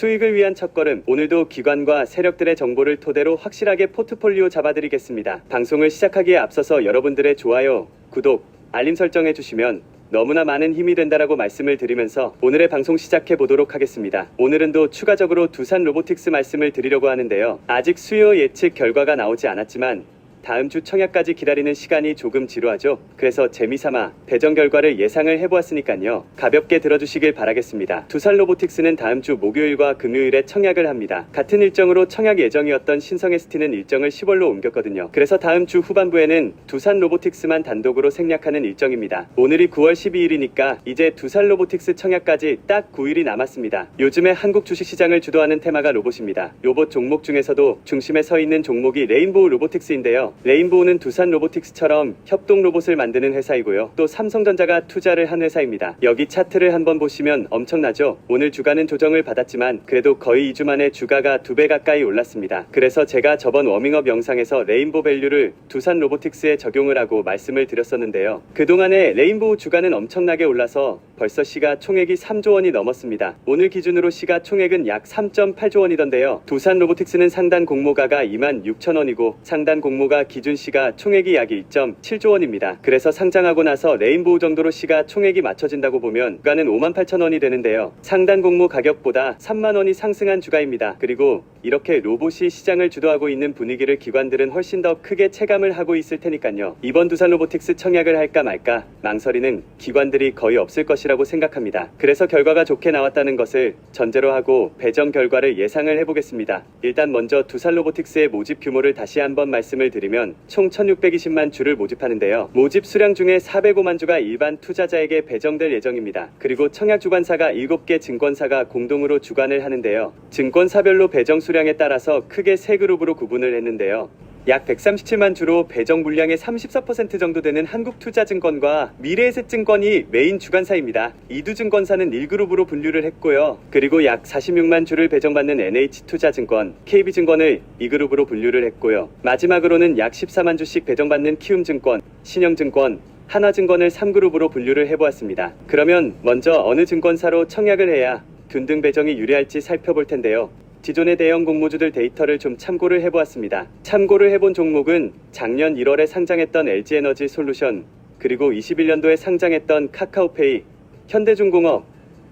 수익을 위한 첫걸음, 오늘도 기관과 세력들의 정보를 토대로 확실하게 포트폴리오 잡아드리겠습니다. 방송을 시작하기에 앞서서 여러분들의 좋아요, 구독, 알림 설정해 주시면 너무나 많은 힘이 된다라고 말씀을 드리면서 오늘의 방송 시작해 보도록 하겠습니다. 오늘은 또 추가적으로 두산 로보틱스 말씀을 드리려고 하는데요. 아직 수요 예측 결과가 나오지 않았지만 다음 주 청약까지 기다리는 시간이 조금 지루하죠. 그래서 재미삼아 배정 결과를 예상을 해보았으니까요. 가볍게 들어주시길 바라겠습니다. 두산 로보틱스는 다음 주 목요일과 금요일에 청약을 합니다. 같은 일정으로 청약 예정이었던 신성 ST는 일정을 10월로 옮겼거든요. 그래서 다음 주 후반부에는 두산 로보틱스만 단독으로 생략하는 일정입니다. 오늘이 9월 12일이니까 이제 두산 로보틱스 청약까지 딱 9일이 남았습니다. 요즘에 한국 주식시장을 주도하는 테마가 로봇입니다. 로봇 종목 중에서도 중심에 서 있는 종목이 레인보우 로보틱스인데요. 레인보우는 두산 로보틱스처럼 협동 로봇을 만드는 회사이고요. 또 삼성전자가 투자를 한 회사입니다. 여기 차트를 한번 보시면 엄청나죠? 오늘 주가는 조정을 받았지만 그래도 거의 2주 만에 주가가 2배 가까이 올랐습니다. 그래서 제가 저번 워밍업 영상에서 레인보우 밸류를 두산 로보틱스에 적용을 하고 말씀을 드렸었는데요. 그동안에 레인보우 주가는 엄청나게 올라서 벌써 시가총액이 3조 원이 넘었습니다. 오늘 기준으로 시가총액은 약 3.8조 원이던데요. 두산 로보틱스는 상단 공모가가 26,000원이고 상단 공모가 기준 시가 총액이 약 1.7조 원입니다. 그래서 상장하고 나서 레인보우 정도로 시가 총액이 맞춰진다고 보면 주가는 58,000원이 되는데요. 상단 공모 가격보다 3만 원이 상승한 주가입니다. 그리고 이렇게 로봇이 시장을 주도하고 있는 분위기를 기관들은 훨씬 더 크게 체감을 하고 있을 테니까요. 이번 두산 로보틱스 청약을 할까 말까 망설이는 기관들이 거의 없을 것이라고 생각합니다. 그래서 결과가 좋게 나왔다는 것을 전제로 하고 배정 결과를 예상을 해보겠습니다. 일단 먼저 두산 로보틱스의 모집 규모를 다시 한번 말씀을 드리면 총 1620만 주를 모집하는데요. 모집 수량 중에 405만 주가 일반 투자자에게 배정될 예정입니다. 그리고 청약 주관사가 7개 증권사가 공동으로 주관을 하는데요. 증권사별로 배정 수량에 따라서 크게 세 그룹으로 구분을 했는데요. 약 137만 주로 배정 물량의 34% 정도 되는 한국투자증권과 미래에셋증권이 메인 주관사입니다. 이두증권사는 1그룹으로 분류를 했고요. 그리고 약 46만 주를 배정받는 NH투자증권, KB증권을 2그룹으로 분류를 했고요. 마지막으로는 약 14만 주씩 배정받는 키움증권, 신영증권, 하나증권을 3그룹으로 분류를 해보았습니다. 그러면 먼저 어느 증권사로 청약을 해야 균등 배정이 유리할지 살펴볼 텐데요. 기존의 대형 공모주들 데이터를 좀 참고를 해보았습니다. 참고를 해본 종목은 작년 1월에 상장했던 LG에너지 솔루션, 그리고 21년도에 상장했던 카카오페이, 현대중공업,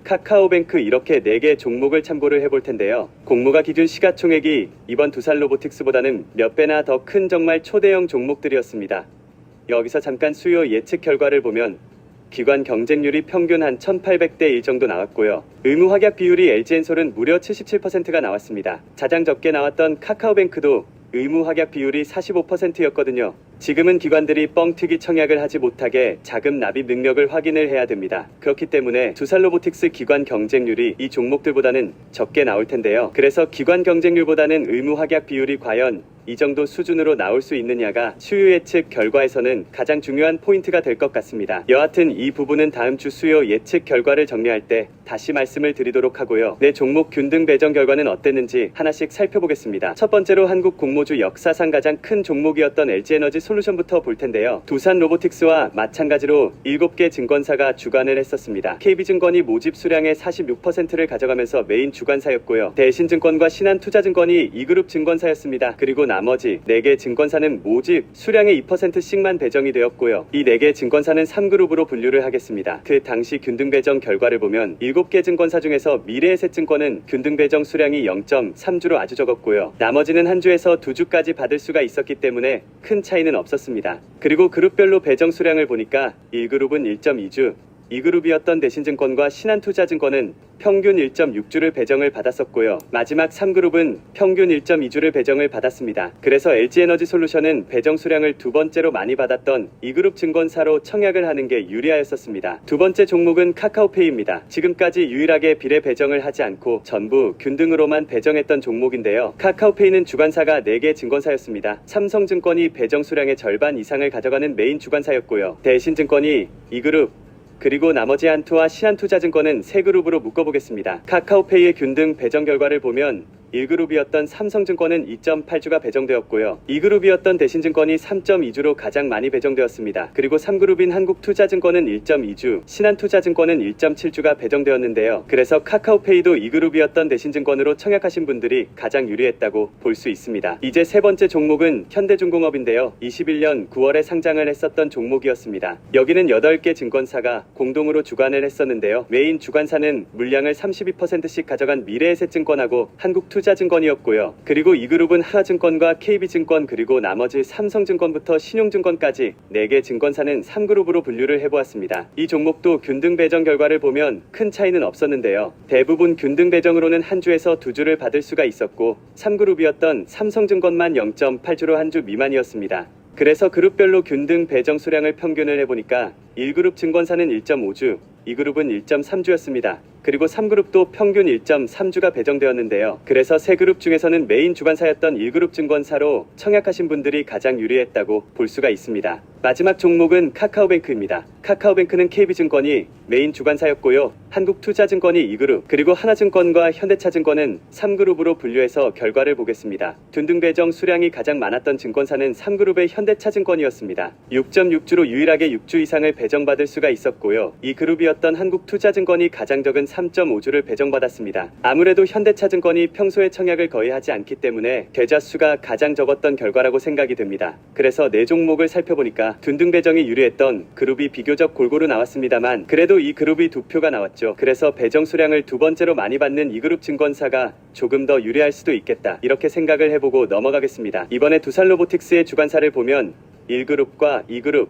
카카오뱅크 이렇게 4개 종목을 참고를 해볼 텐데요. 공모가 기준 시가총액이 이번 두산 로보틱스보다는 몇 배나 더 큰 정말 초대형 종목들이었습니다. 여기서 잠깐 수요 예측 결과를 보면 기관 경쟁률이 평균 한 1800대 1 정도 나왔고요. 의무 확약 비율이 LG엔솔은 무려 77%가 나왔습니다. 가장 적게 나왔던 카카오뱅크도 의무 확약 비율이 45%였거든요. 지금은 기관들이 뻥튀기 청약을 하지 못하게 자금 납입 능력을 확인을 해야 됩니다. 그렇기 때문에 두산 로보틱스 기관 경쟁률이 이 종목들보다는 적게 나올 텐데요. 그래서 기관 경쟁률보다는 의무 확약 비율이 과연 이 정도 수준으로 나올 수 있느냐가 수요 예측 결과에서는 가장 중요한 포인트가 될 것 같습니다. 여하튼 이 부분은 다음 주 수요 예측 결과를 정리할 때 다시 말씀을 드리도록 하고요. 내 종목 균등 배정 결과는 어땠는지 하나씩 살펴보겠습니다. 첫 번째로 한국 공모주 역사상 가장 큰 종목이었던 LG에너지 솔루션부터 볼 텐데요. 두산 로보틱스와 마찬가지로 7개 증권사가 주관을 했었습니다. KB증권이 모집 수량의 46%를 가져가면서 메인 주관사였고요. 대신증권과 신한투자증권이 2그룹 증권사였습니다. 그리고 나머지 4개 증권사는 모집 수량의 2%씩만 배정이 되었고요. 이 4개 증권사는 3그룹으로 분류를 하겠습니다. 그 당시 균등 배정 결과를 보면 7개 증권사 중에서 미래에셋증권은 균등 배정 수량이 0.3주로 아주 적었고요. 나머지는 한 주에서 2주까지 받을 수가 있었기 때문에 큰 차이는 없었습니다. 그리고 그룹별로 배정 수량을 보니까 1그룹은 1.2주, 2그룹이었던 대신증권과 신한투자증권은 평균 1.6주를 배정을 받았었고요. 마지막 3그룹은 평균 1.2주를 배정을 받았습니다. 그래서 LG에너지 솔루션은 배정 수량을 두 번째로 많이 받았던 2그룹 증권사로 청약을 하는 게 유리하였었습니다. 두 번째 종목은 카카오페이입니다. 지금까지 유일하게 비례 배정을 하지 않고 전부 균등으로만 배정했던 종목인데요. 카카오페이는 주관사가 4개 증권사였습니다. 삼성증권이 배정 수량의 절반 이상을 가져가는 메인 주관사였고요. 대신증권이 2그룹, 그리고 나머지 한투와 신한투자증권은 3그룹으로 묶어보겠습니다. 카카오페이의 균등 배정 결과를 보면 1그룹이었던 삼성증권은 2.8주가 배정되었고요. 2그룹이었던 대신증권이 3.2주로 가장 많이 배정되었습니다. 그리고 3그룹인 한국투자증권은 1.2주, 신한투자증권은 1.7주가 배정되었는데요. 그래서 카카오페이도 2그룹이었던 대신증권으로 청약하신 분들이 가장 유리했다고 볼 수 있습니다. 이제 세 번째 종목은 현대중공업인데요. 21년 9월에 상장을 했었던 종목이었습니다. 여기는 8개 증권사가 공동으로 주관을 했었는데요. 메인 주관사는 물량을 32%씩 가져간 미래에셋증권하고 한국투자증권이었고요. 그리고 이 그룹은 하나증권과 KB증권 그리고 나머지 삼성증권부터 신용증권까지 4개 증권사는 3그룹으로 분류를 해보았습니다. 이 종목도 균등 배정 결과를 보면 큰 차이는 없었는데요. 대부분 균등 배정으로는 한 주에서 2주를 받을 수가 있었고 3그룹이었던 삼성증권만 0.8주로 한 주 미만이었습니다. 그래서 그룹별로 균등 배정 수량을 평균을 해보니까 1그룹 증권사는 1.5주, 2그룹은 1.3주였습니다. 그리고 3그룹도 평균 1.3주가 배정되었는데요. 그래서 세 그룹 중에서는 메인 주관사였던 1그룹 증권사로 청약하신 분들이 가장 유리했다고 볼 수가 있습니다. 마지막 종목은 카카오뱅크입니다. 카카오뱅크는 KB증권이 메인 주관사였고요. 한국투자증권이 2그룹, 그리고 하나증권과 현대차증권은 3그룹으로 분류해서 결과를 보겠습니다. 균등 배정 수량이 가장 많았던 증권사는 3그룹의 현대차증권이었습니다. 6.6주로 유일하게 6주 이상을 배정받을 수가 있었고요. 이 그룹이었던 한국투자증권이 가장 적은 3.5주를 배정받았습니다. 아무래도 현대차증권이 평소에 청약을 거의 하지 않기 때문에 계좌 수가 가장 적었던 결과라고 생각이 됩니다. 그래서 4종목을 살펴보니까 균등 배정이 유리했던 그룹이 비교적 골고루 나왔습니다만 그래도 이 그룹이 2표가 나왔죠. 그래서 배정 수량을 두 번째로 많이 받는 2그룹 증권사가 조금 더 유리할 수도 있겠다, 이렇게 생각을 해보고 넘어가겠습니다. 이번에 두산로보틱스의 주관사를 보면 1그룹과 2그룹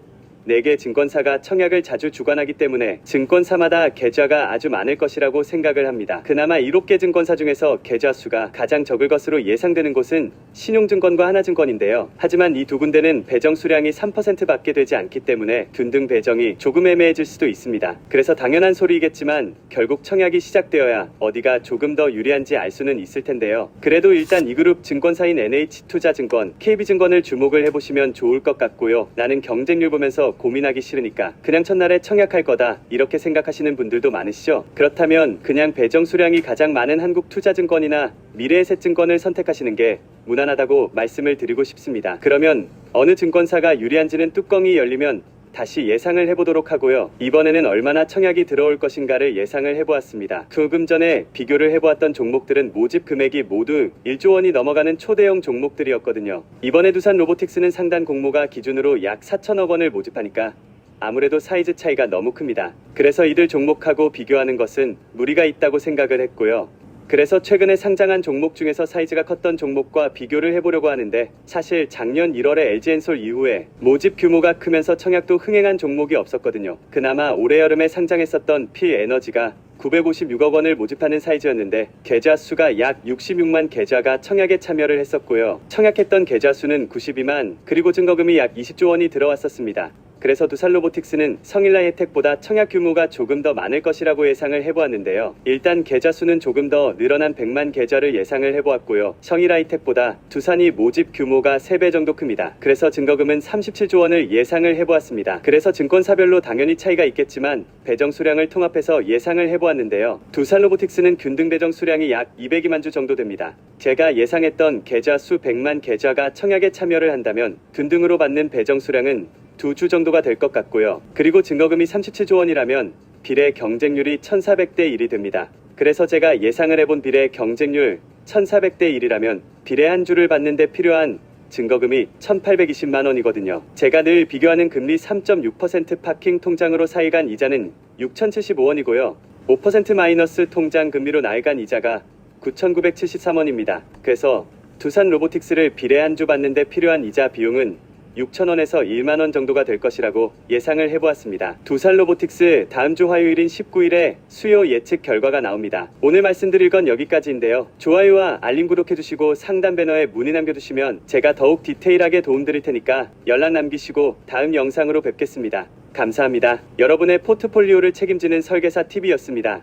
4개 증권사가 청약을 자주 주관하기 때문에 증권사마다 계좌가 아주 많을 것이라고 생각을 합니다. 그나마 7개 증권사 중에서 계좌 수가 가장 적을 것으로 예상되는 곳은 신용증권과 하나증권인데요. 하지만 이 두 군데는 배정 수량이 3%밖에 되지 않기 때문에 균등 배정이 조금 애매해질 수도 있습니다. 그래서 당연한 소리이겠지만 결국 청약이 시작되어야 어디가 조금 더 유리한지 알 수는 있을 텐데요. 그래도 일단 2그룹 증권사인 NH투자증권, KB증권을 주목을 해보시면 좋을 것 같고요. 나는 경쟁률 보면서 고민하기 싫으니까 그냥 첫날에 청약할 거다, 이렇게 생각하시는 분들도 많으시죠? 그렇다면 그냥 배정 수량이 가장 많은 한국투자증권이나 미래에셋증권을 선택하시는 게 무난하다고 말씀을 드리고 싶습니다. 그러면 어느 증권사가 유리한지는 뚜껑이 열리면 다시 예상을 해보도록 하고요. 이번에는 얼마나 청약이 들어올 것인가를 예상을 해보았습니다. 조금 전에 비교를 해보았던 종목들은 모집 금액이 모두 1조 원이 넘어가는 초대형 종목들이었거든요. 이번에 두산로보틱스는 상단 공모가 기준으로 약 4천억 원을 모집하니까 아무래도 사이즈 차이가 너무 큽니다. 그래서 이들 종목하고 비교하는 것은 무리가 있다고 생각을 했고요. 그래서 최근에 상장한 종목 중에서 사이즈가 컸던 종목과 비교를 해보려고 하는데 사실 작년 1월에 LG엔솔 이후에 모집 규모가 크면서 청약도 흥행한 종목이 없었거든요. 그나마 올해 여름에 상장했었던 필에너지가 956억 원을 모집하는 사이즈였는데 계좌 수가 약 66만 계좌가 청약에 참여를 했었고요. 청약했던 계좌 수는 92만, 그리고 증거금이 약 20조 원이 들어왔었습니다. 그래서 두산로보틱스는 성일라 혜택보다 청약 규모가 조금 더 많을 것이라고 예상을 해보았는데요. 일단 계좌 수는 조금 더 늘어난 100만 계좌를 예상을 해보았고요. 성일라 혜택보다 두산이 모집 규모가 3배 정도 큽니다. 그래서 증거금은 37조 원을 예상을 해보았습니다. 그래서 증권사별로 당연히 차이가 있겠지만 배정 수량을 통합해서 예상을 해보았는데요. 두산로보틱스는 균등 배정 수량이 약 202만 주 정도 됩니다. 제가 예상했던 계좌 수 100만 계좌가 청약에 참여를 한다면 균등으로 받는 배정 수량은 2주 정도가 될 것 같고요. 그리고 증거금이 37조 원이라면 비례 경쟁률이 1400대 1이 됩니다. 그래서 제가 예상을 해본 비례 경쟁률 1400대 1이라면 비례 한 주를 받는데 필요한 증거금이 1820만 원이거든요. 제가 늘 비교하는 금리 3.6% 파킹 통장으로 사이간 이자는 6075원이고요. 5% 마이너스 통장 금리로 나이간 이자가 9973원입니다. 그래서 두산 로보틱스를 비례 한 주 받는데 필요한 이자 비용은 6,000원에서 1만원 정도가 될 것이라고 예상을 해보았습니다. 두산로보틱스 다음 주 화요일인 19일에 수요 예측 결과가 나옵니다. 오늘 말씀드릴 건 여기까지인데요. 좋아요와 알림 구독해주시고 상단 배너에 문의 남겨주시면 제가 더욱 디테일하게 도움드릴 테니까 연락 남기시고 다음 영상으로 뵙겠습니다. 감사합니다. 여러분의 포트폴리오를 책임지는 설계사 TV였습니다.